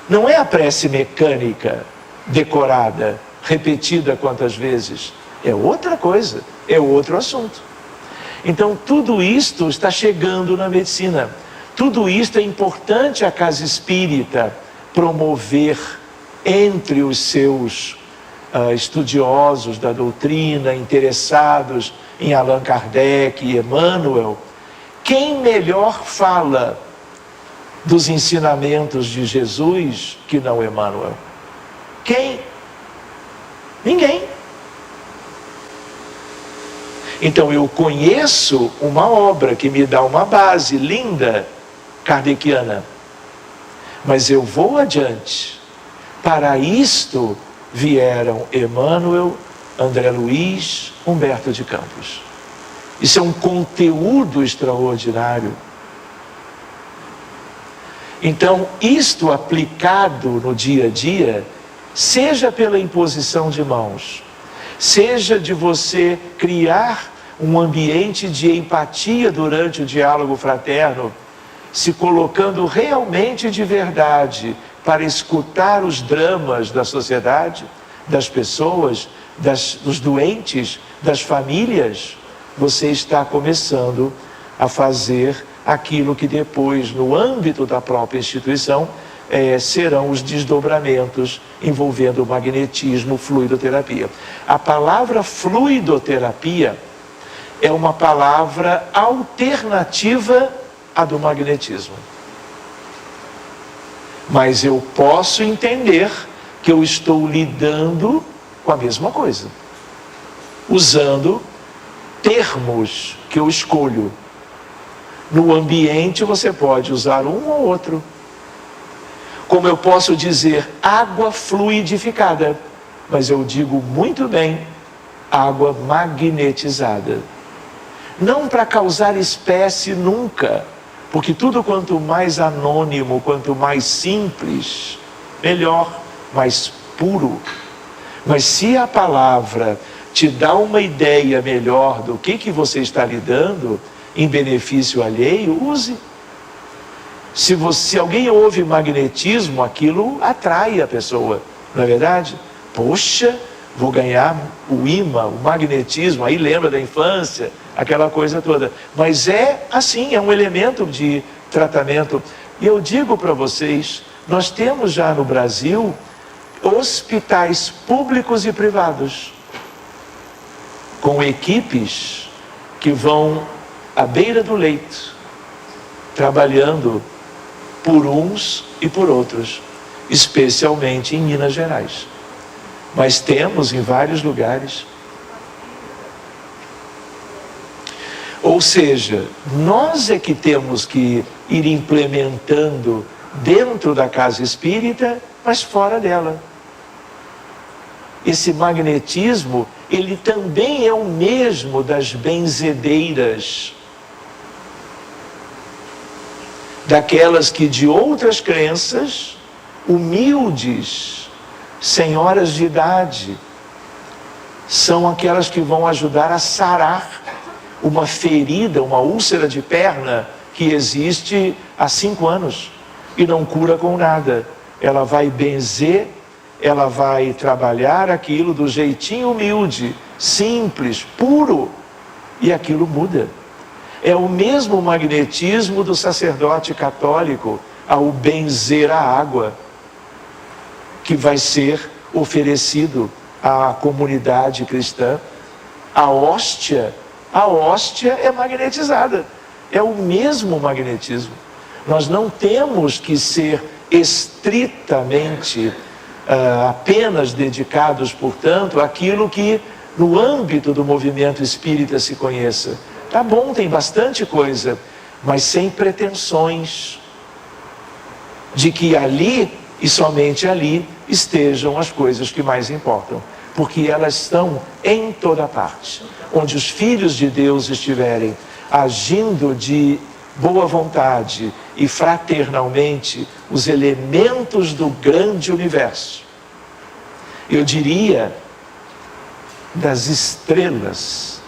Não é a prece mecânica, decorada, repetida quantas vezes. É outra coisa, é outro assunto. Então, tudo isto está chegando na medicina. Tudo isto é importante a casa espírita promover entre os seus estudiosos da doutrina, interessados em Allan Kardec e Emmanuel. Quem melhor fala dos ensinamentos de Jesus que não Emmanuel? Quem? Ninguém. Então eu conheço uma obra que me dá uma base linda, kardeciana, mas eu vou adiante. Para isto vieram Emmanuel, André Luiz, Humberto de Campos. Isso é um conteúdo extraordinário. Então, isto aplicado no dia a dia, seja pela imposição de mãos, seja de você criar um ambiente de empatia durante o diálogo fraterno, se colocando realmente de verdade para escutar os dramas da sociedade, das pessoas, dos doentes, das famílias, você está começando a fazer aquilo que depois, no âmbito da própria instituição, serão os desdobramentos envolvendo o magnetismo, fluidoterapia. A palavra fluidoterapia é uma palavra alternativa à do magnetismo. Mas eu posso entender que eu estou lidando com a mesma coisa, usando termos que eu escolho. No ambiente você pode usar um ou outro. Como eu posso dizer água fluidificada, mas eu digo muito bem água magnetizada. Não para causar espécie nunca, porque tudo quanto mais anônimo, quanto mais simples, melhor, mais puro. Mas se a palavra te dá uma ideia melhor do que você está lidando, em benefício alheio, use. Se alguém ouve magnetismo, aquilo atrai a pessoa, não é verdade? Poxa, vou ganhar o imã, o magnetismo, aí lembra da infância, aquela coisa toda. Mas é assim, é um elemento de tratamento. E eu digo para vocês, nós temos já no Brasil hospitais públicos e privados, com equipes que vão à beira do leito, trabalhando por uns e por outros, especialmente em Minas Gerais. Mas temos em vários lugares. Ou seja, nós é que temos que ir implementando dentro da casa espírita, mas fora dela. Esse magnetismo, ele também é o mesmo das benzedeiras, daquelas que de outras crenças, humildes, senhoras de idade, são aquelas que vão ajudar a sarar uma ferida, uma úlcera de perna que existe há 5 anos e não cura com nada. Ela vai benzer, ela vai trabalhar aquilo do jeitinho humilde, simples, puro, e aquilo muda. É o mesmo magnetismo do sacerdote católico ao benzer a água, que vai ser oferecido à comunidade cristã. A hóstia é magnetizada, é o mesmo magnetismo. Nós não temos que ser estritamente apenas dedicados, portanto, àquilo que no âmbito do movimento espírita se conheça. Tá bom, tem bastante coisa, mas sem pretensões de que ali e somente ali estejam as coisas que mais importam, porque elas estão em toda parte. Onde os filhos de Deus estiverem agindo de boa vontade e fraternalmente, os elementos do grande universo, eu diria, das estrelas,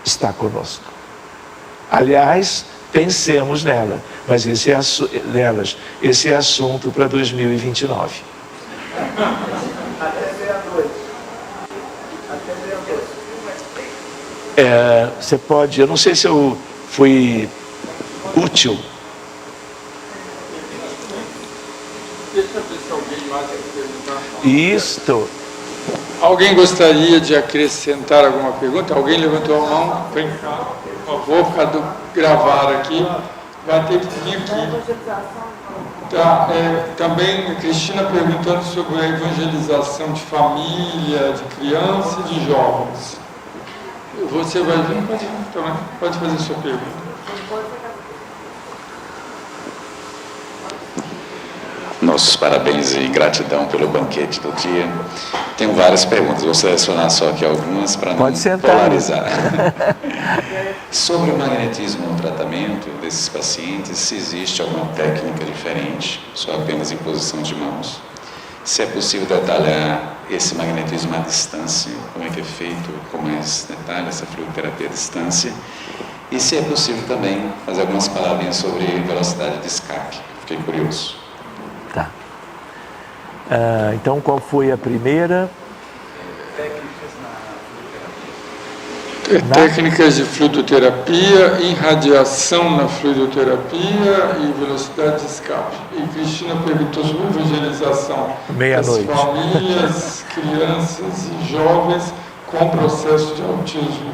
está conosco. Aliás, pensemos nela, mas nelas. Esse é assunto para 2029. Até meia-noite. Você pode, eu não sei se eu fui útil. Deixa eu ver se alguém lá quer perguntar. Isto. Alguém gostaria de acrescentar alguma pergunta? Alguém levantou a mão? Vem cá, por favor, para gravar aqui. Vai ter que vir aqui. Tá, também a Cristina perguntando sobre a evangelização de família, de criança e de jovens. Você vai vir? Pode fazer sua pergunta. Nossos parabéns e gratidão pelo banquete do dia. Tenho várias perguntas, vou selecionar só aqui algumas para não polarizar. Sobre o magnetismo no tratamento desses pacientes, se existe alguma técnica diferente, só apenas imposição de mãos. Se é possível detalhar esse magnetismo à distância, como é que é feito, como é esse detalhe, essa fluidoterapia à distância. E se é possível também fazer algumas palavrinhas sobre velocidade de escape. Fiquei curioso. Tá. Então, qual foi a primeira? Técnicas de fluidoterapia, irradiação na fluidoterapia e velocidade de escape. E Cristina perguntou sobre evangelização das famílias, crianças e jovens com processo de autismo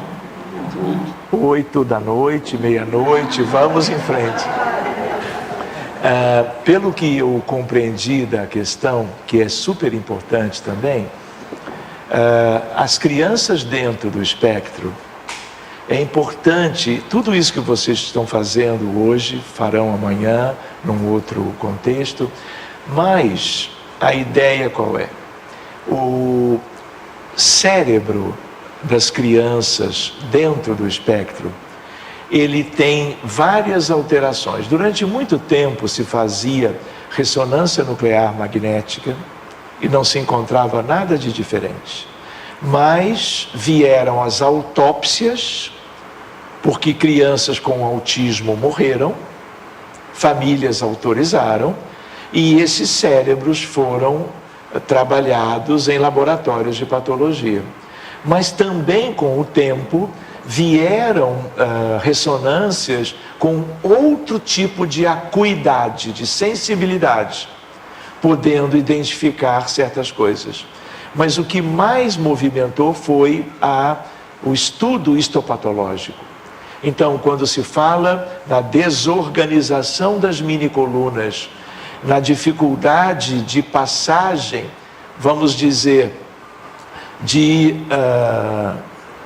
incluído. 20h, meia-noite, vamos em frente. Pelo que eu compreendi da questão, que é super importante também, as crianças dentro do espectro, é importante, tudo isso que vocês estão fazendo hoje, farão amanhã, num outro contexto, mas a ideia qual é? O cérebro das crianças dentro do espectro, ele tem várias alterações. Durante muito tempo se fazia ressonância nuclear magnética e não se encontrava nada de diferente. Mas vieram as autópsias, porque crianças com autismo morreram, famílias autorizaram, e esses cérebros foram trabalhados em laboratórios de patologia. Mas também com o tempo vieram ressonâncias com outro tipo de acuidade, de sensibilidade, podendo identificar certas coisas. Mas o que mais movimentou foi o estudo histopatológico. Então, quando se fala na desorganização das minicolunas, na dificuldade de passagem, vamos dizer, de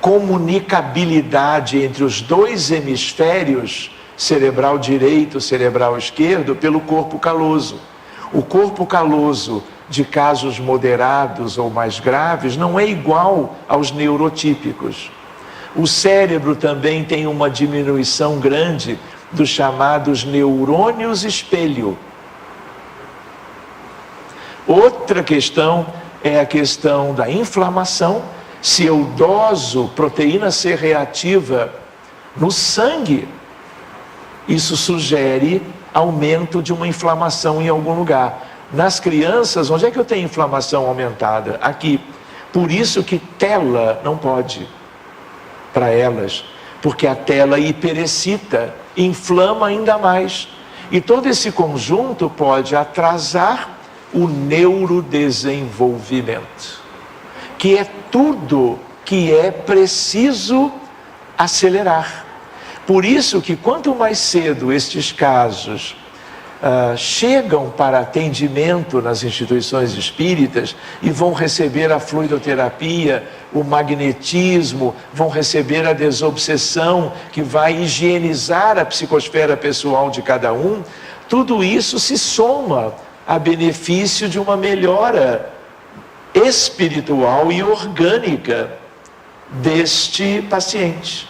comunicabilidade entre os dois hemisférios, cerebral direito, cerebral esquerdo, pelo corpo caloso. O corpo caloso de casos moderados ou mais graves não é igual aos neurotípicos. O cérebro também tem uma diminuição grande dos chamados neurônios espelho. Outra questão é a questão da inflamação. Se eu doso proteína C reativa no sangue, isso sugere aumento de uma inflamação em algum lugar. Nas crianças, onde é que eu tenho inflamação aumentada? Aqui. Por isso que tela não pode para elas, porque a tela hiperexcita, inflama ainda mais. E todo esse conjunto pode atrasar o neurodesenvolvimento, que é tudo que é preciso acelerar. Por isso que quanto mais cedo estes casos chegam para atendimento nas instituições espíritas e vão receber a fluidoterapia, o magnetismo, vão receber a desobsessão que vai higienizar a psicosfera pessoal de cada um, tudo isso se soma a benefício de uma melhora espiritual e orgânica deste paciente.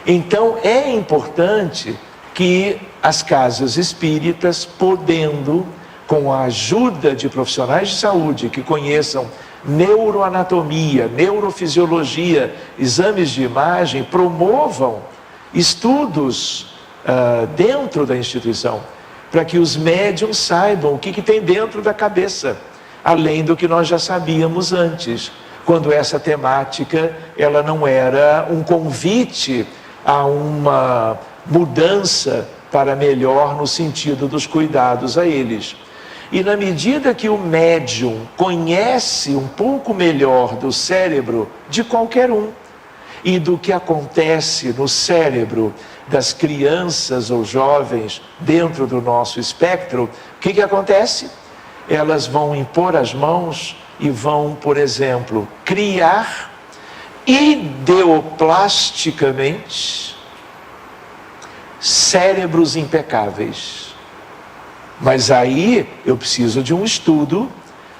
Então é importante que as casas espíritas, podendo, com a ajuda de profissionais de saúde que conheçam neuroanatomia, neurofisiologia, exames de imagem, promovam estudos dentro da instituição, para que os médiums saibam o que tem dentro da cabeça, além do que nós já sabíamos antes, quando essa temática ela não era um convite a uma mudança para melhor no sentido dos cuidados a eles. E na medida que o médium conhece um pouco melhor do cérebro de qualquer um e do que acontece no cérebro das crianças ou jovens dentro do nosso espectro, o que acontece? Elas vão impor as mãos e vão, por exemplo, criar ideoplasticamente cérebros impecáveis. Mas aí eu preciso de um estudo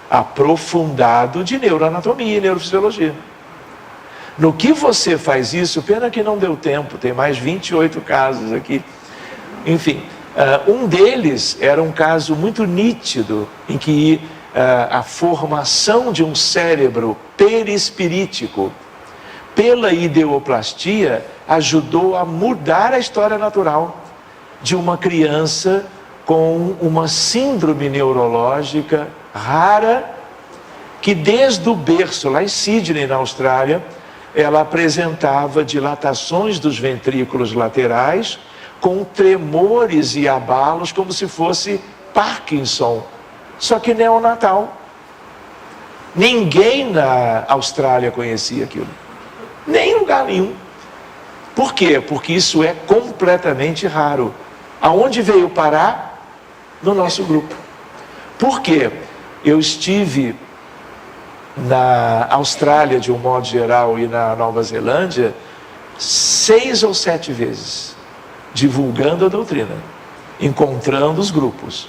aprofundado de neuroanatomia e neurofisiologia. No que você faz isso, pena que não deu tempo, tem mais 28 casos aqui. Enfim, um deles era um caso muito nítido, em que a formação de um cérebro perispirítico pela ideoplastia ajudou a mudar a história natural de uma criança com uma síndrome neurológica rara, que desde o berço, lá em Sydney, na Austrália, ela apresentava dilatações dos ventrículos laterais, com tremores e abalos, como se fosse Parkinson, só que neonatal. Ninguém na Austrália conhecia aquilo, nem em lugar nenhum. Por quê? Porque isso é completamente raro. Aonde veio parar? No nosso grupo. Por quê? Eu estive na Austrália, de um modo geral, e na Nova Zelândia, 6 ou 7 vezes, divulgando a doutrina, encontrando os grupos,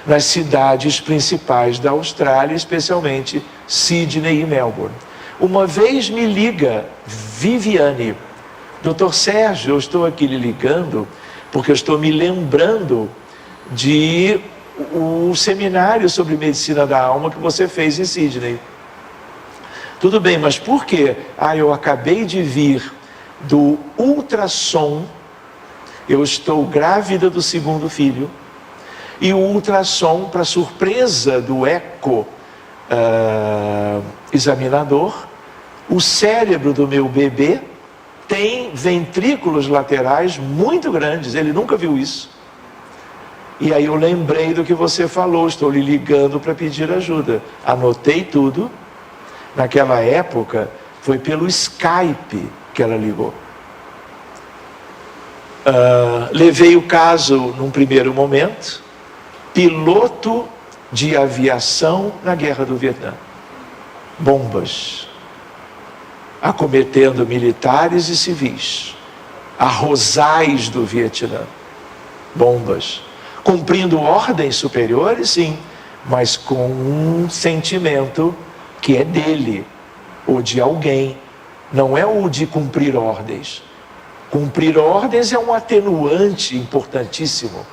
nas cidades principais da Austrália, especialmente Sydney e Melbourne. Uma vez me liga Viviane: Dr. Sérgio, eu estou aqui lhe ligando, porque eu estou me lembrando de o seminário sobre medicina da alma que você fez em Sydney. Tudo bem, mas por quê? Eu acabei de vir do ultrassom, eu estou grávida do 2º filho, e o ultrassom, para surpresa do examinador, o cérebro do meu bebê tem ventrículos laterais muito grandes, ele nunca viu isso. E aí eu lembrei do que você falou, estou lhe ligando para pedir ajuda. Anotei tudo. Naquela época, foi pelo Skype que ela ligou. Levei o caso num primeiro momento, piloto de aviação na Guerra do Vietnã. Bombas acometendo militares e civis. Arrozais do Vietnã. Bombas. Cumprindo ordens superiores, sim, mas com um sentimento que é dele, ou de alguém. Não é o de cumprir ordens. Cumprir ordens é um atenuante importantíssimo.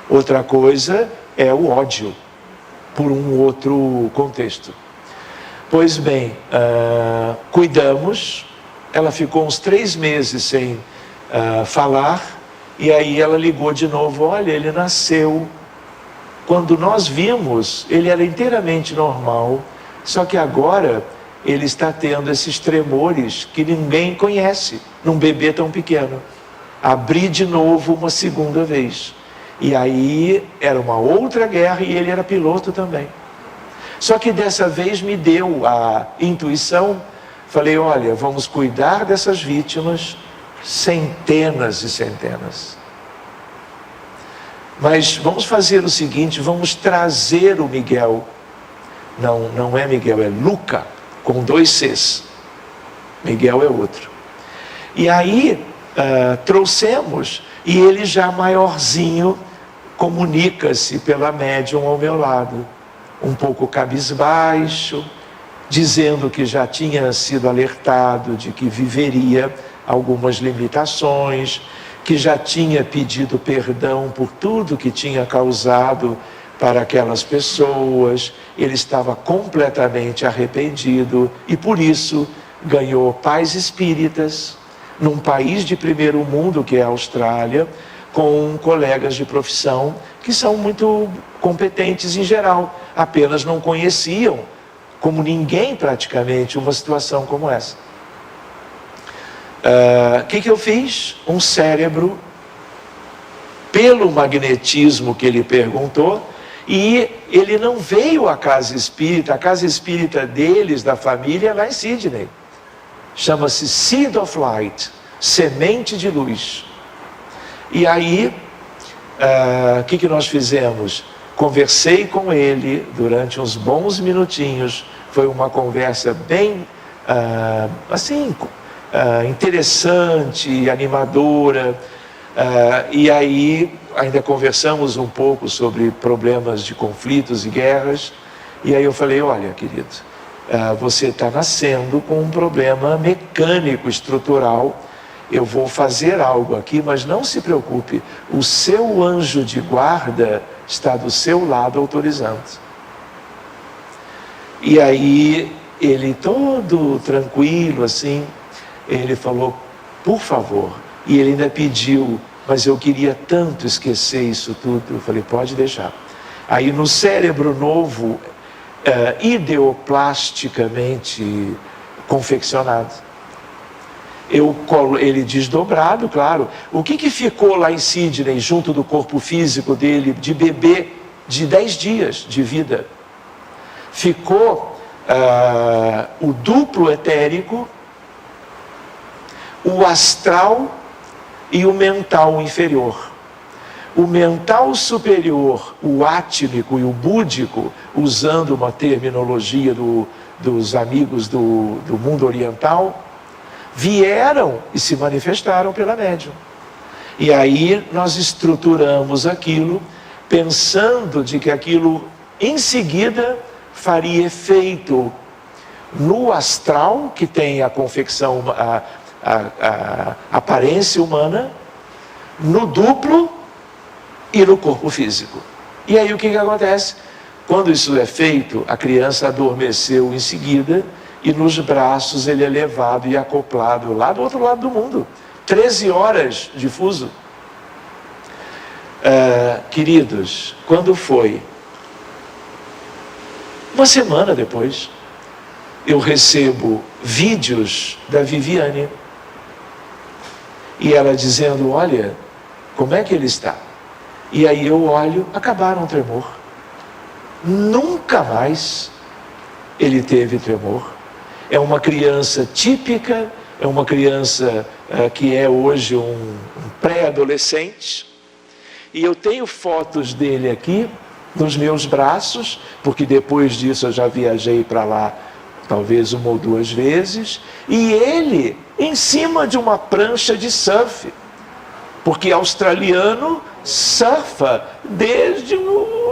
Outra coisa é o ódio, por um outro contexto. Pois bem, cuidamos. Ela ficou uns 3 meses sem falar. E aí ela ligou de novo: olha, ele nasceu. Quando nós vimos, ele era inteiramente normal, só que agora ele está tendo esses tremores que ninguém conhece num bebê tão pequeno. Abri de novo uma 2ª vez. E aí era uma outra guerra e ele era piloto também. Só que dessa vez me deu a intuição, falei: olha, vamos cuidar dessas vítimas, centenas e centenas. Mas vamos fazer o seguinte, vamos trazer o Miguel. Não é Miguel, é Luca, com 2 Cs. Miguel é outro. E aí trouxemos, e ele já maiorzinho comunica-se pela médium ao meu lado, um pouco cabisbaixo, dizendo que já tinha sido alertado de que viveria algumas limitações, que já tinha pedido perdão por tudo que tinha causado para aquelas pessoas. Ele estava completamente arrependido e por isso ganhou pais espíritas num país de primeiro mundo, que é a Austrália, com colegas de profissão que são muito competentes em geral, apenas não conheciam, como ninguém praticamente, uma situação como essa. O que eu fiz? Um cérebro, pelo magnetismo que ele perguntou, e ele não veio à casa espírita deles, da família, é lá em Sydney. Chama-se Seed of Light, semente de luz. E aí, o que nós fizemos? Conversei com ele durante uns bons minutinhos, foi uma conversa bem, interessante, animadora, e aí ainda conversamos um pouco sobre problemas de conflitos e guerras, e aí eu falei, olha, querido, você está nascendo com um problema mecânico, estrutural, eu vou fazer algo aqui, mas não se preocupe, o seu anjo de guarda está do seu lado autorizando. E aí, ele todo tranquilo assim, ele falou, por favor, e ele ainda pediu, mas eu queria tanto esquecer isso tudo. Eu falei, pode deixar. Aí no cérebro novo, ideoplasticamente confeccionado, ele desdobrado, claro. O que ficou lá em Sydney, junto do corpo físico dele, de bebê de 10 dias de vida? Ficou o duplo etérico, o astral e o mental inferior. O mental superior, o átmico e o búdico, usando uma terminologia dos amigos do mundo oriental, vieram e se manifestaram pela médium. E aí nós estruturamos aquilo, pensando de que aquilo em seguida faria efeito no astral, que tem a confecção, a aparência humana, no duplo e no corpo físico. E aí o que acontece? Quando isso é feito, a criança adormeceu em seguida, e nos braços ele é levado e acoplado lá do outro lado do mundo. 13 horas de fuso. Queridos, quando foi? Uma semana depois, eu recebo vídeos da Viviane. E ela dizendo, olha, como é que ele está? E aí eu olho, acabaram o tremor. Nunca mais ele teve tremor. É uma criança típica, é uma criança que é hoje um pré-adolescente. E eu tenho fotos dele aqui nos meus braços, porque depois disso eu já viajei para lá talvez uma ou duas vezes, e ele em cima de uma prancha de surf, porque australiano surfa desde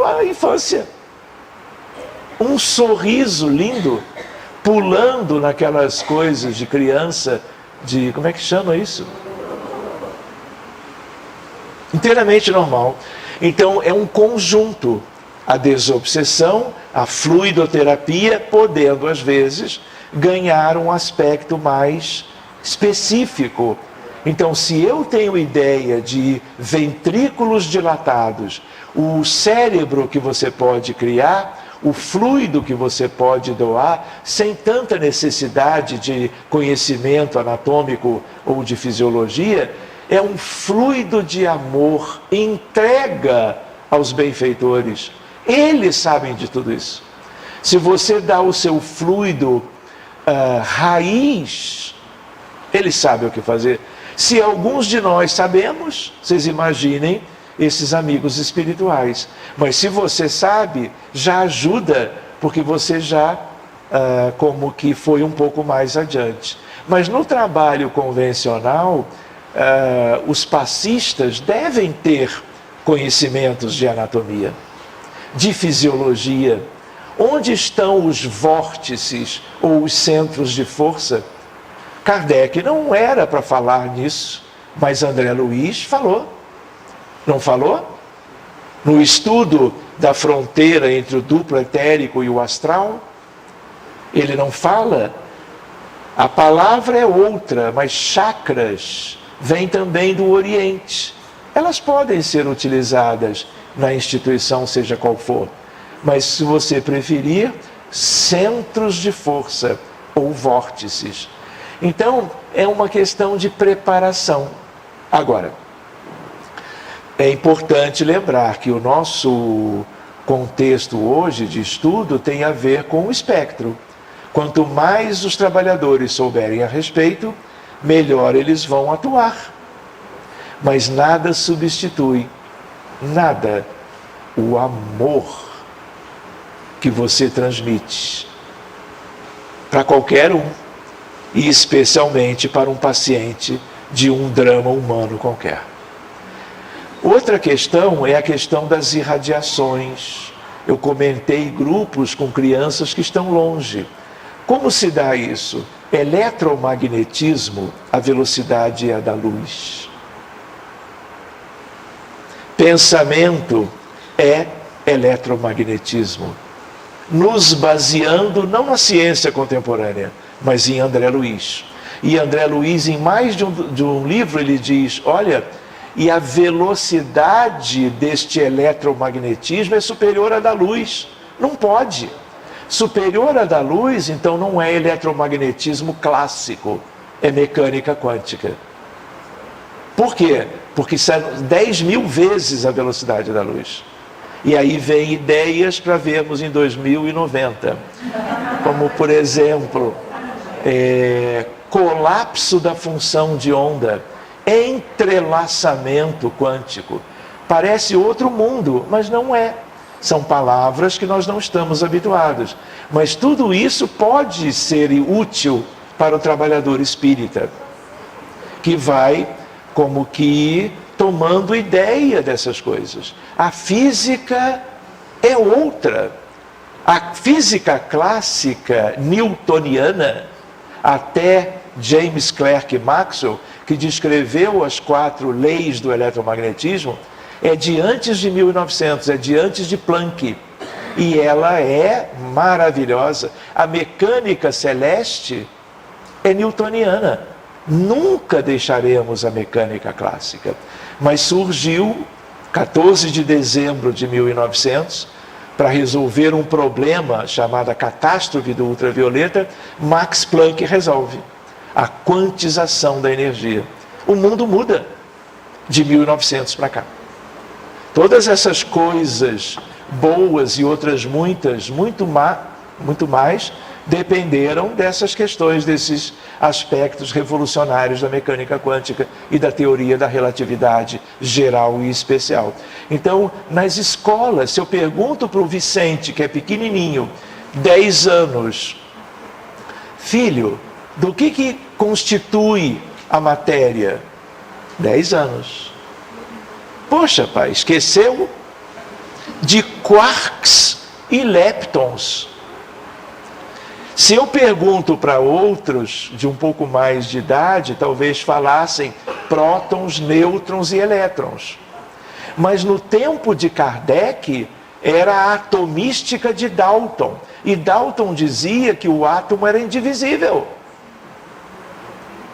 a infância. Um sorriso lindo, pulando naquelas coisas de criança, como é que chama isso? Inteiramente normal. Então é um conjunto, a desobsessão, a fluidoterapia, podendo às vezes ganhar um aspecto mais específico. Então, se eu tenho ideia de ventrículos dilatados, o cérebro que você pode criar, o fluido que você pode doar, sem tanta necessidade de conhecimento anatômico ou de fisiologia, é um fluido de amor, entrega aos benfeitores. Eles sabem de tudo isso. Se você dá o seu fluido raiz, eles sabem o que fazer. Se alguns de nós sabemos, vocês imaginem esses amigos espirituais. Mas se você sabe, já ajuda, porque você já como que foi um pouco mais adiante. Mas no trabalho convencional, os passistas devem ter conhecimentos de anatomia, de fisiologia. Onde estão os vórtices ou os centros de força? Kardec não era para falar nisso, mas André Luiz falou. Não falou? No estudo da fronteira entre o duplo etérico e o astral, ele não fala. A palavra é outra, mas chakras vem também do Oriente. elas podem ser utilizadas na instituição, seja qual for. Mas, se você preferir, centros de força ou vórtices. Então, é uma questão de preparação. Agora, é importante lembrar que o nosso contexto hoje de estudo tem a ver com o espectro. Quanto mais os trabalhadores souberem a respeito, melhor eles vão atuar. Mas nada substitui, nada, o amor que você transmite para qualquer um, e especialmente para um paciente de um drama humano qualquer. Outra questão é a questão das irradiações. Eu comentei grupos com crianças que estão longe. Como se dá isso? Eletromagnetismo, a velocidade é a da luz. Pensamento é eletromagnetismo. Nos baseando não na ciência contemporânea, mas em André Luiz. E André Luiz, em mais de um livro, ele diz, olha, e a velocidade deste eletromagnetismo é superior à da luz. Não pode. Superior à da luz, então não é eletromagnetismo clássico, é mecânica quântica. Por quê? Porque são 10.000 vezes a velocidade da luz. E aí vem ideias para vermos em 2090. Como, por exemplo, colapso da função de onda, entrelaçamento quântico. Parece outro mundo, mas não é. São palavras que nós não estamos habituados. Mas tudo isso pode ser útil para o trabalhador espírita, que vai como que tomando ideia dessas coisas. A física é outra. A física clássica newtoniana, até James Clerk Maxwell, que descreveu as 4 leis do eletromagnetismo, é de antes de 1900, é de antes de Planck. E ela é maravilhosa. A mecânica celeste é newtoniana. Nunca deixaremos a mecânica clássica. Mas surgiu, 14 de dezembro de 1900, para resolver um problema chamado catástrofe do ultravioleta, Max Planck resolve a quantização da energia. O mundo muda de 1900 para cá. Todas essas coisas boas e outras muitas, muito mais, dependeram dessas questões, desses aspectos revolucionários da mecânica quântica e da teoria da relatividade geral e especial. Então, nas escolas, se eu pergunto para o Vicente, que é pequenininho, 10 anos, filho, do que constitui a matéria? 10 anos. Poxa, pai, esqueceu? De quarks e leptons. Se eu pergunto para outros de um pouco mais de idade, talvez falassem prótons, nêutrons e elétrons. Mas no tempo de Kardec, era a atomística de Dalton. E Dalton dizia que o átomo era indivisível.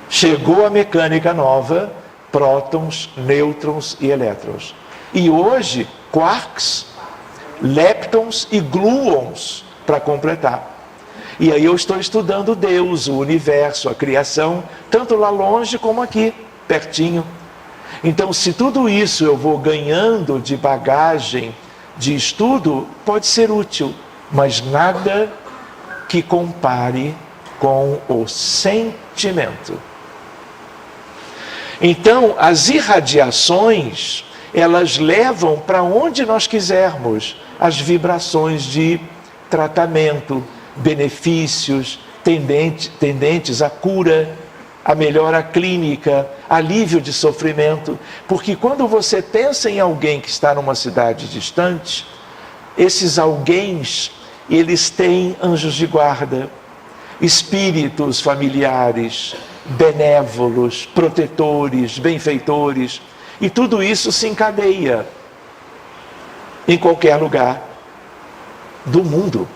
Chegou a mecânica nova, prótons, nêutrons e elétrons. E hoje, quarks, leptons e gluons para completar. E aí eu estou estudando Deus, o universo, a criação, tanto lá longe como aqui, pertinho. Então, se tudo isso eu vou ganhando de bagagem, de estudo, pode ser útil, mas nada que compare com o sentimento. Então, as irradiações, elas levam para onde nós quisermos as vibrações de tratamento, benefícios tendentes à cura, à melhora clínica, alívio de sofrimento. Porque quando você pensa em alguém que está numa cidade distante, esses alguéns, eles têm anjos de guarda, espíritos familiares, benévolos, protetores, benfeitores, e tudo isso se encadeia em qualquer lugar do mundo.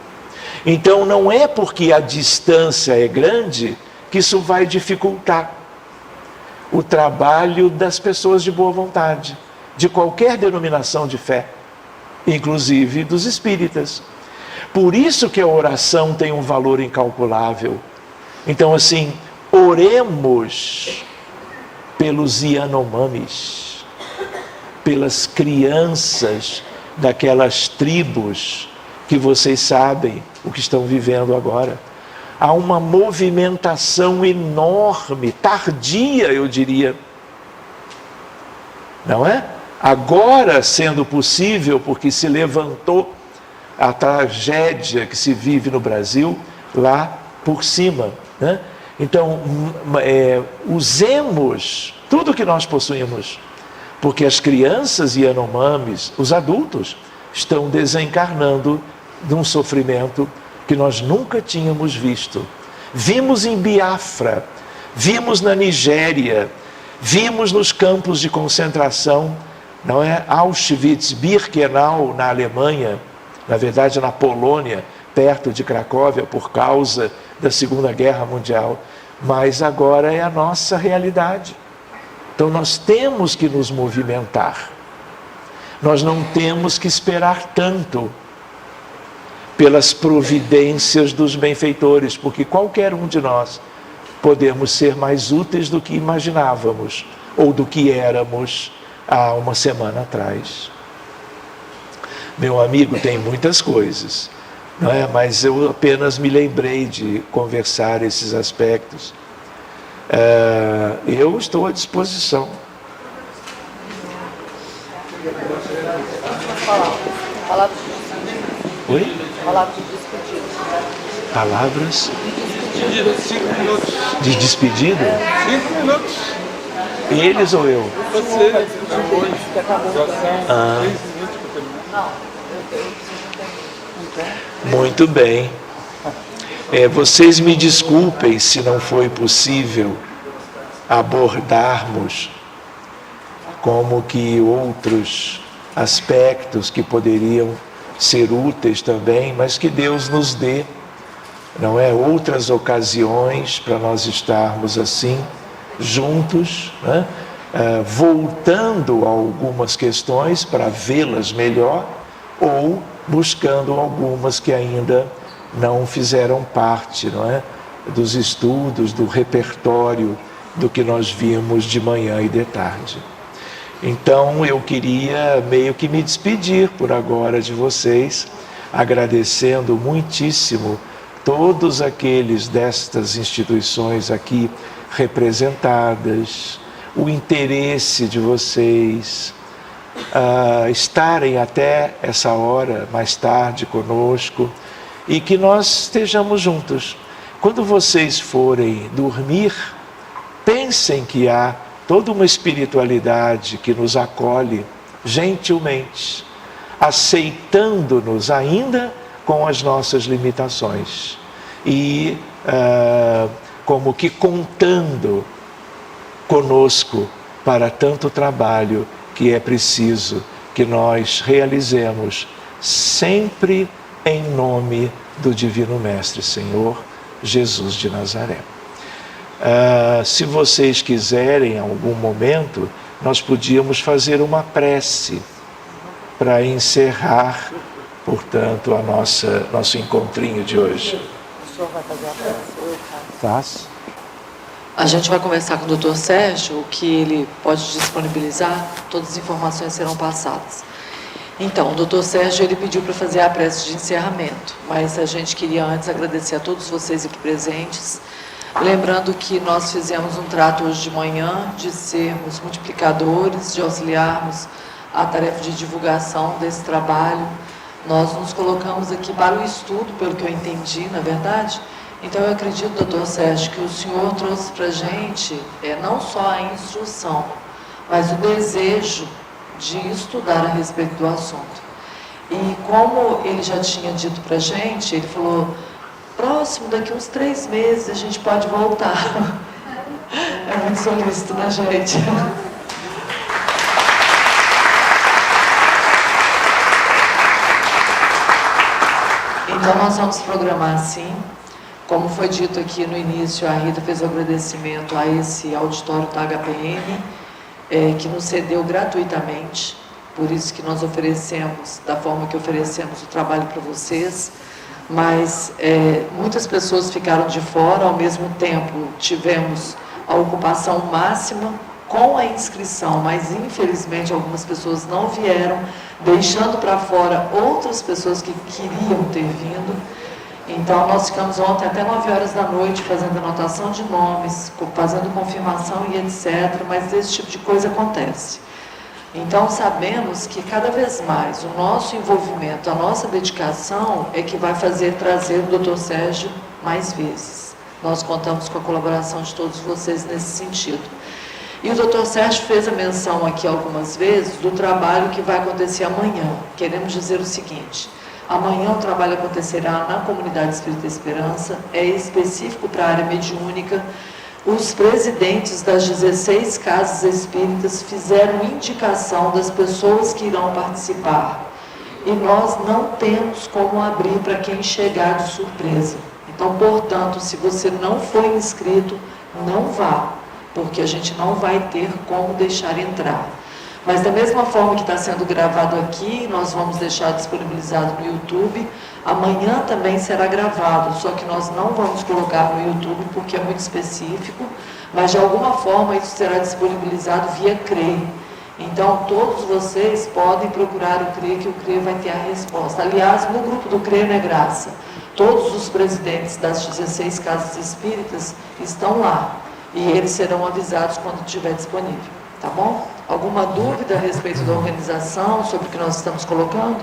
Então não é porque a distância é grande que isso vai dificultar o trabalho das pessoas de boa vontade. de qualquer denominação de fé, inclusive dos espíritas. Por isso que a oração tem um valor incalculável. Então, assim, oremos pelos Yanomamis, pelas crianças daquelas tribos que vocês sabem o que estão vivendo agora. Há uma movimentação enorme, tardia, eu diria, não é? Agora sendo possível, porque se levantou a tragédia que se vive no Brasil lá por cima, né? Então, usemos tudo que nós possuímos, porque as crianças Yanomamis, os adultos, estão desencarnando de um sofrimento que nós nunca tínhamos visto. Vimos em Biafra, vimos na Nigéria, vimos nos campos de concentração, não é? Auschwitz, Birkenau na Alemanha, na verdade na Polônia, perto de Cracóvia, por causa da Segunda Guerra Mundial. Mas agora é a nossa realidade. Então nós temos que nos movimentar. Nós não temos que esperar tanto pelas providências dos benfeitores, porque qualquer um de nós podemos ser mais úteis do que imaginávamos ou do que éramos há uma semana atrás. Meu amigo, tem muitas coisas, não é? Mas eu apenas me lembrei de conversar esses aspectos. Eu estou à disposição. Oi? Palavras de despedida. Palavras Despedida, 5 minutos. de despedida? 5 minutos. Eles ou eu? Você, hoje, já são 6 minutos para terminar. Muito bem. Vocês me desculpem se não foi possível abordarmos como que outros aspectos que poderiam ser úteis também, mas que Deus nos dê, não é, outras ocasiões para nós estarmos assim, juntos, né? Voltando a algumas questões para vê-las melhor, ou buscando algumas que ainda não fizeram parte, não é, dos estudos, do repertório do que nós vimos de manhã e de tarde. Então eu queria meio que me despedir por agora de vocês, agradecendo muitíssimo todos aqueles destas instituições aqui representadas, o interesse de vocês, estarem até essa hora mais tarde conosco, e que nós estejamos juntos. Quando vocês forem dormir, pensem que há toda uma espiritualidade que nos acolhe gentilmente, aceitando-nos ainda com as nossas limitações e como que contando conosco para tanto trabalho que é preciso que nós realizemos sempre em nome do Divino Mestre Senhor Jesus de Nazaré. Se vocês quiserem, em algum momento, nós podíamos fazer uma prece para encerrar, portanto, nosso encontrinho de hoje. O senhor vai fazer a prece? Eu faço. Faz? A gente vai conversar com o Dr. Sérgio, o que ele pode disponibilizar, todas as informações serão passadas. Então, o Dr. Sérgio, ele pediu para fazer a prece de encerramento, mas a gente queria antes agradecer a todos vocês aqui presentes, lembrando que nós fizemos um trato hoje de manhã de sermos multiplicadores, de auxiliarmos a tarefa de divulgação desse trabalho. Nós nos colocamos aqui para o estudo, pelo que eu entendi, na verdade. Então eu acredito, doutor Sérgio, que o senhor trouxe para a gente não só a instrução, mas o desejo de estudar a respeito do assunto. E como ele já tinha dito para a gente, ele falou, próximo, daqui uns 3 meses a gente pode voltar. É muito solícito, né, gente? Então nós vamos programar assim. Como foi dito aqui no início, a Rita fez o agradecimento a esse auditório da HPM, que nos cedeu gratuitamente, por isso que nós oferecemos, da forma que oferecemos o trabalho para vocês, mas muitas pessoas ficaram de fora, ao mesmo tempo tivemos a ocupação máxima com a inscrição, mas infelizmente algumas pessoas não vieram, deixando para fora outras pessoas que queriam ter vindo. Então nós ficamos ontem até 9 horas da noite fazendo anotação de nomes, fazendo confirmação e etc, mas esse tipo de coisa acontece. Então sabemos que cada vez mais o nosso envolvimento, a nossa dedicação é que vai trazer o Dr. Sérgio mais vezes. Nós contamos com a colaboração de todos vocês nesse sentido. E o Dr. Sérgio fez a menção aqui algumas vezes do trabalho que vai acontecer amanhã. Queremos dizer o seguinte: amanhã o trabalho acontecerá na Comunidade Espírita Esperança, é específico para a área mediúnica. Os presidentes das 16 casas espíritas fizeram indicação das pessoas que irão participar. E nós não temos como abrir para quem chegar de surpresa. Então, portanto, se você não for inscrito, não vá, porque a gente não vai ter como deixar entrar. Mas da mesma forma que está sendo gravado aqui, nós vamos deixar disponibilizado no YouTube. Amanhã também será gravado, só que nós não vamos colocar no YouTube porque é muito específico, mas de alguma forma isso será disponibilizado via CRE. Então todos vocês podem procurar o CRE, que o CRE vai ter a resposta. Aliás, no grupo do CRE, né, Graça? Todos os presidentes das 16 casas espíritas estão lá e eles serão avisados quando estiver disponível, tá bom? Alguma dúvida a respeito da organização, sobre o que nós estamos colocando?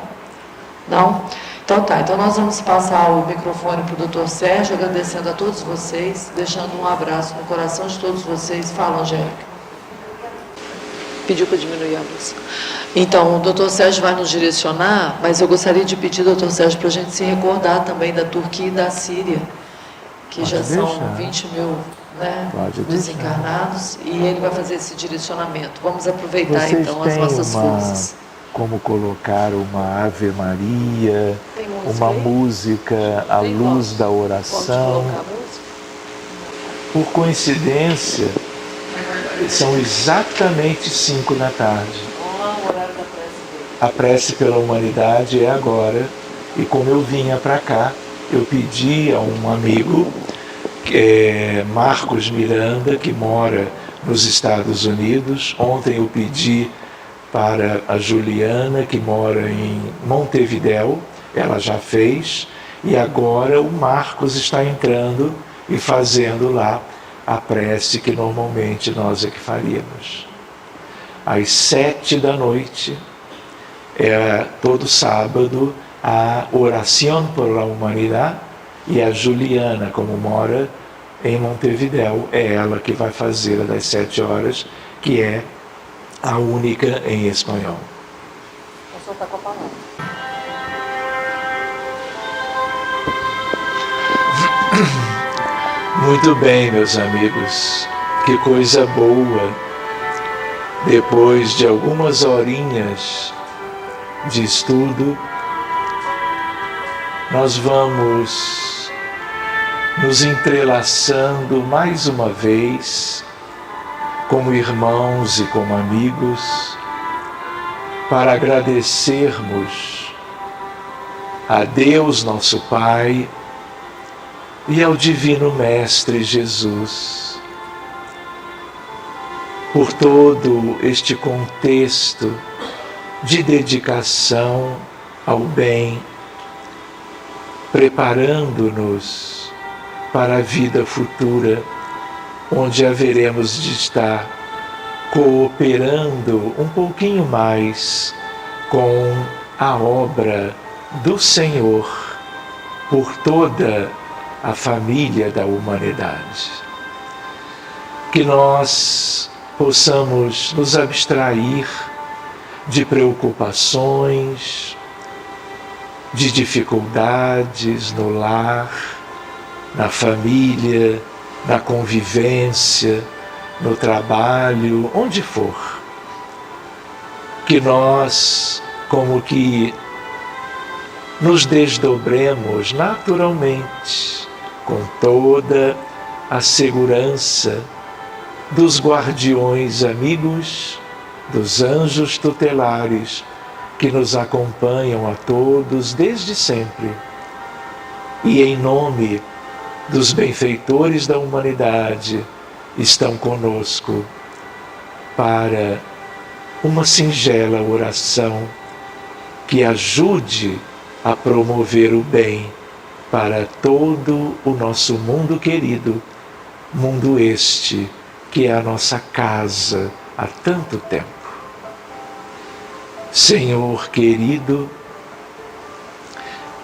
Não? Então tá, então nós vamos passar o microfone para o Dr. Sérgio, agradecendo a todos vocês, deixando um abraço no coração de todos vocês. Fala, Angélica. Pediu para diminuir a luz. Então, o Dr. Sérgio vai nos direcionar, mas eu gostaria de pedir, Dr. Sérgio, para a gente se recordar também da Turquia e da Síria, que já são 20 mil, né, desencarnados, e ele vai fazer esse direcionamento. Vamos aproveitar, Vocês então, as nossas forças. Como colocar uma Ave Maria, uma aí? música à luz da oração. Pode colocar a música? Por coincidência, são exatamente 5 da tarde. O horário da prece dele. A prece pela humanidade é agora, e como eu vinha para cá, eu pedi a um amigo, Marcos Miranda, que mora nos Estados Unidos. Ontem eu pedi para a Juliana, que mora em Montevidéu, ela já fez, e agora o Marcos está entrando e fazendo lá a prece que normalmente nós é que faríamos. Às 7 da noite, todo sábado, a Oração por la Humanidade, e a Juliana, como mora em Montevidéu, é ela que vai fazer das 7 horas, que é a única em espanhol. O senhor está com a palavra. Muito bem, meus amigos, que coisa boa. Depois de algumas horinhas de estudo, nós vamos nos entrelaçando mais uma vez, como irmãos e como amigos, para agradecermos a Deus nosso Pai e ao Divino Mestre Jesus por todo este contexto de dedicação ao bem, preparando-nos para a vida futura, onde haveremos de estar cooperando um pouquinho mais com a obra do Senhor por toda a família da humanidade. Que nós possamos nos abstrair de preocupações, de dificuldades no lar, na família, na convivência, no trabalho, onde for. Que nós, como que nos desdobremos naturalmente, com toda a segurança dos guardiões amigos dos anjos tutelares que nos acompanham a todos desde sempre, e em nome dos benfeitores da humanidade estão conosco para uma singela oração que ajude a promover o bem para todo o nosso mundo querido, mundo este que é a nossa casa há tanto tempo. Senhor querido,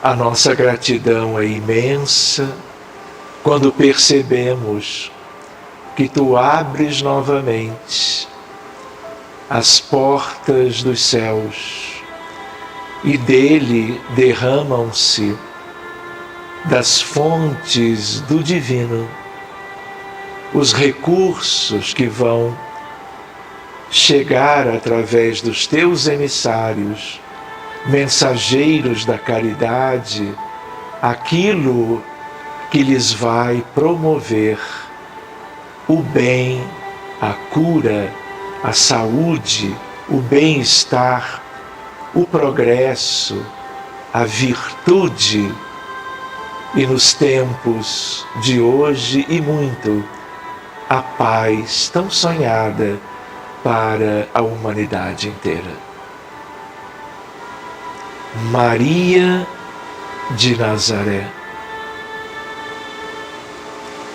a nossa gratidão é imensa quando percebemos que Tu abres novamente as portas dos céus e dele derramam-se das fontes do divino os recursos que vão chegar através dos Teus emissários, mensageiros da caridade, aquilo que lhes vai promover o bem, a cura, a saúde, o bem-estar, o progresso, a virtude, e nos tempos de hoje e muito, a paz tão sonhada para a humanidade inteira. Maria de Nazaré,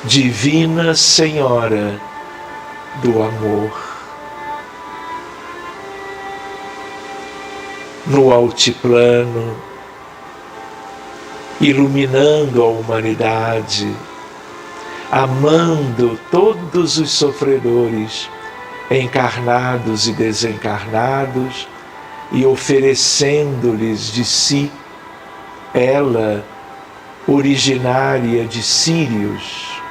Divina Senhora do Amor, no altiplano, iluminando a humanidade, amando todos os sofredores, encarnados e desencarnados, e oferecendo-lhes de si, ela, originária de Sírios,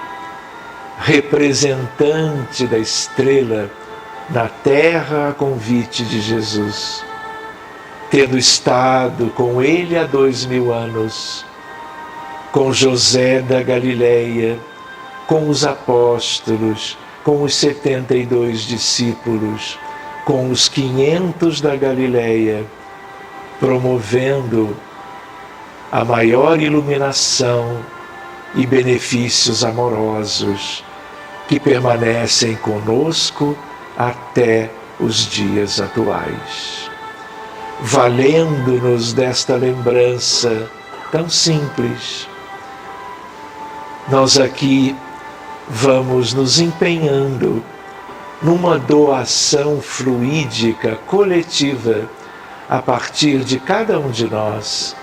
representante da estrela na terra a convite de Jesus, tendo estado com ele há 2000 anos, com José da Galileia, com os apóstolos, com os 72 discípulos, com os 500 da Galileia, promovendo a maior iluminação e benefícios amorosos que permanecem conosco até os dias atuais. Valendo-nos desta lembrança tão simples, nós aqui vamos nos empenhando numa doação fluídica coletiva a partir de cada um de nós,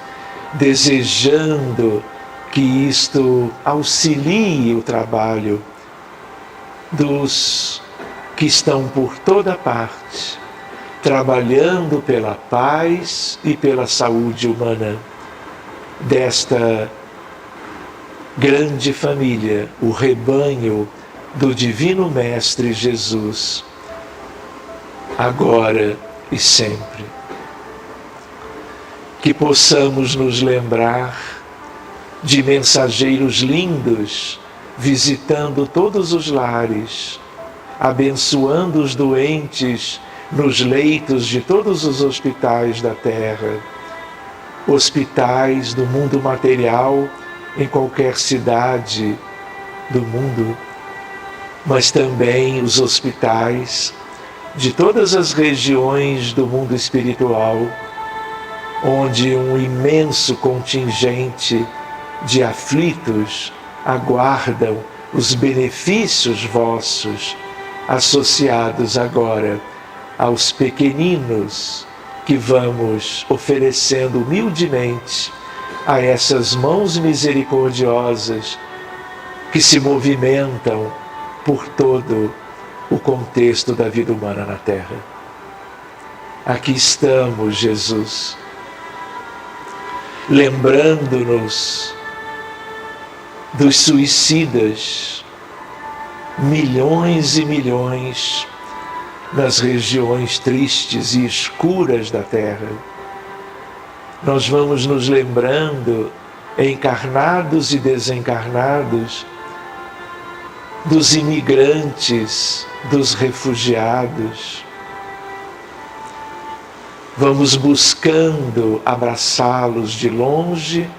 desejando que isto auxilie o trabalho dos que estão por toda parte, trabalhando pela paz e pela saúde humana desta grande família, o rebanho do Divino Mestre Jesus, agora e sempre. Que possamos nos lembrar de mensageiros lindos, visitando todos os lares, abençoando os doentes nos leitos de todos os hospitais da terra, hospitais do mundo material, em qualquer cidade do mundo, mas também os hospitais de todas as regiões do mundo espiritual, onde um imenso contingente de aflitos aguardam os benefícios vossos, associados agora aos pequeninos que vamos oferecendo humildemente a essas mãos misericordiosas que se movimentam por todo o contexto da vida humana na Terra. Aqui estamos, Jesus, lembrando-nos dos suicidas, milhões e milhões nas regiões tristes e escuras da Terra. Nós vamos nos lembrando, encarnados e desencarnados, dos imigrantes, dos refugiados, Vamos buscando abraçá-los de longe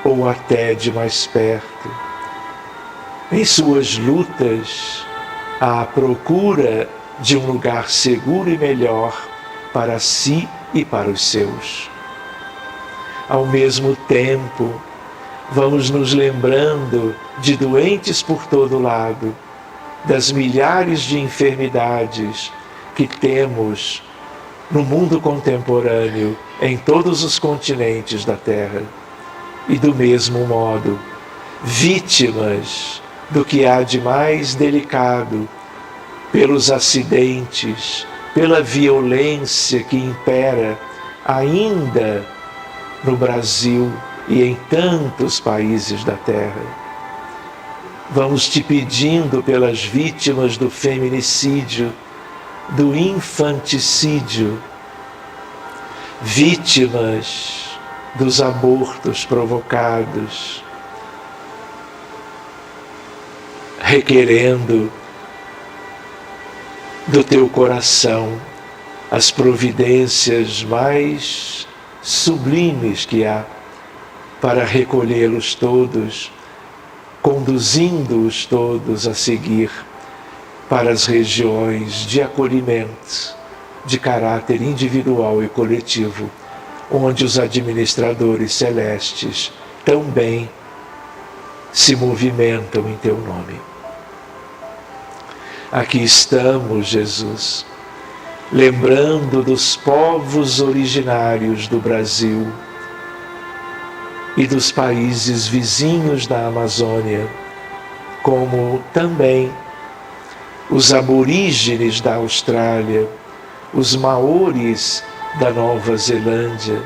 ou até de mais perto. Em suas lutas, à procura de um lugar seguro e melhor para si e para os seus. Ao mesmo tempo, vamos nos lembrando de doentes por todo lado, das milhares de enfermidades que temos no mundo contemporâneo, em todos os continentes da Terra. E do mesmo modo, vítimas do que há de mais delicado, pelos acidentes, pela violência que impera ainda no Brasil e em tantos países da Terra. Vamos te pedindo pelas vítimas do feminicídio, do infanticídio, vítimas dos abortos provocados, requerendo do teu coração as providências mais sublimes que há para recolhê-los todos, conduzindo-os todos a seguir para as regiões de acolhimento, de caráter individual e coletivo, onde os administradores celestes também se movimentam em teu nome. Aqui estamos, Jesus, lembrando dos povos originários do Brasil e dos países vizinhos da Amazônia, como também os aborígenes da Austrália, os maoris da Nova Zelândia.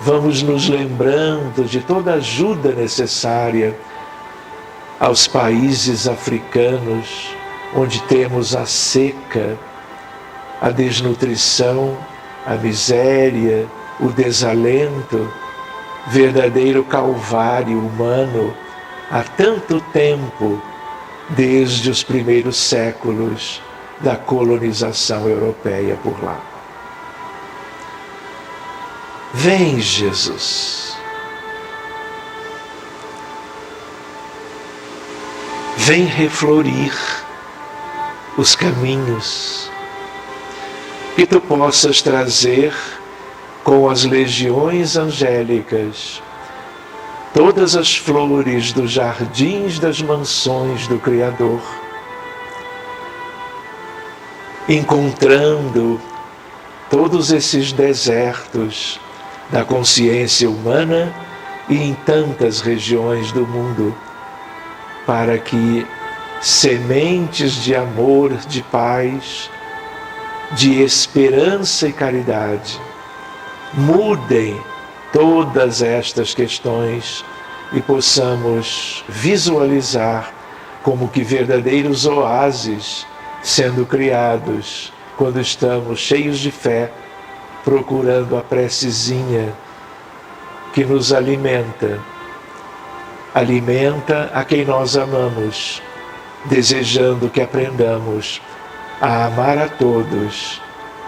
Vamos nos lembrando de toda a ajuda necessária aos países africanos, onde temos a seca, a desnutrição, a miséria, o desalento, verdadeiro calvário humano há tanto tempo, desde os primeiros séculos da colonização europeia por lá. Vem, Jesus. Vem reflorir os caminhos, que tu possas trazer com as legiões angélicas todas as flores dos jardins das mansões do Criador, encontrando todos esses desertos da consciência humana e em tantas regiões do mundo, para que sementes de amor, de paz, de esperança e caridade mudem todas estas questões e possamos visualizar como que verdadeiros oásis sendo criados quando estamos cheios de fé, procurando a precezinha que nos alimenta a quem nós amamos, desejando que aprendamos a amar a todos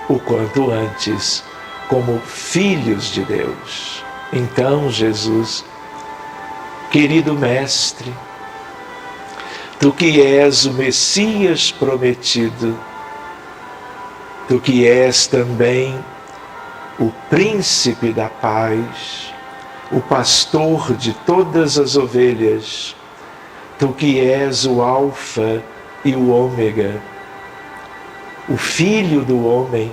o quanto antes, como filhos de Deus. Então, Jesus, querido Mestre, tu que és o Messias prometido, tu que és também o príncipe da paz, o pastor de todas as ovelhas, tu que és o Alfa e o Ômega, o Filho do homem,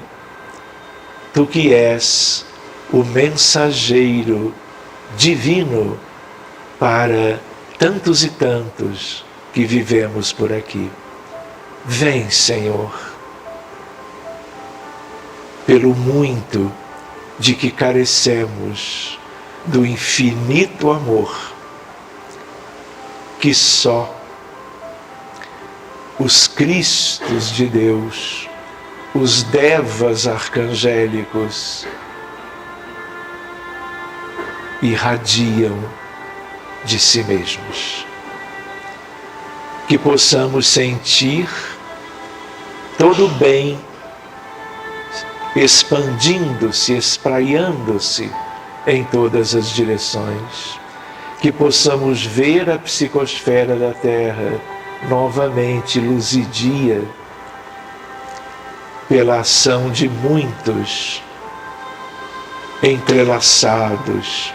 tu que és o mensageiro divino para tantos e tantos que vivemos por aqui. Vem, Senhor, pelo muito de que carecemos do infinito amor que só os Cristos de Deus, os devas arcangélicos, irradiam de si mesmos. Que possamos sentir todo o bem expandindo-se, espraiando-se em todas as direções. Que possamos ver a psicosfera da Terra novamente luzidia pela ação de muitos entrelaçados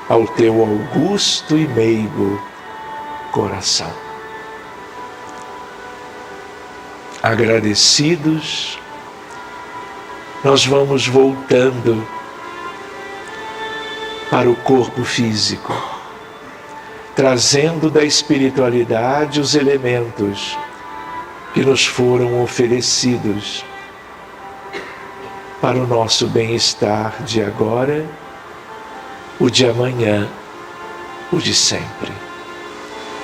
ao teu augusto e meigo coração. Agradecidos, nós vamos voltando para o corpo físico, trazendo da espiritualidade os elementos que nos foram oferecidos para o nosso bem-estar de agora, o de amanhã, o de sempre.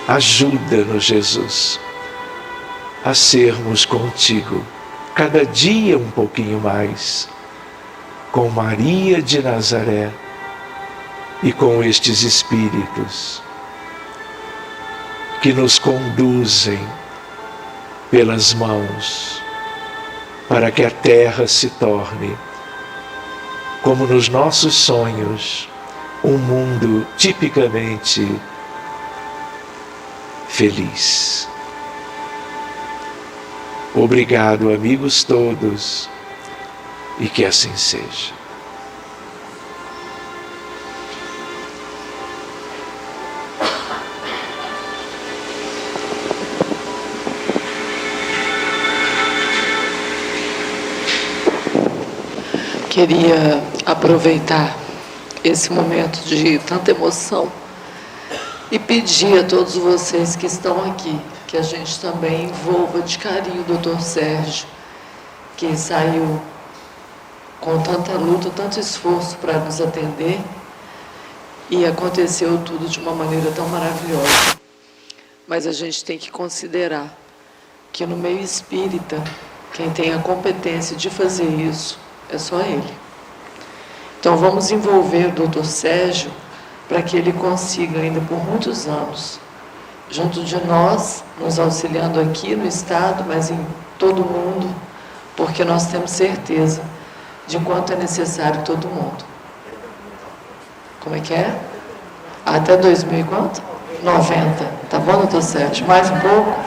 Ajuda-nos, Jesus, a sermos contigo, cada dia um pouquinho mais, com Maria de Nazaré e com estes Espíritos que nos conduzem pelas mãos para que a terra se torne, como nos nossos sonhos, um mundo tipicamente feliz. Obrigado, amigos todos, e que assim seja. Queria aproveitar esse momento de tanta emoção e pedir a todos vocês que estão aqui, que a gente também envolva de carinho o Dr. Sérgio, que saiu com tanta luta, tanto esforço para nos atender, e aconteceu tudo de uma maneira tão maravilhosa. Mas a gente tem que considerar que no meio espírita, quem tem a competência de fazer isso é só ele. Então vamos envolver o Dr. Sérgio para que ele consiga ainda por muitos anos, junto de nós, nos auxiliando aqui no Estado, mas em todo o mundo, porque nós temos certeza de quanto é necessário todo mundo. Como é que é? Até 2000 e quanto? 90. Tá bom, Dr. Sérgio? Mais um pouco?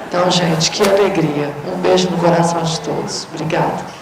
Então, gente, que alegria. Um beijo no coração de todos. Obrigada.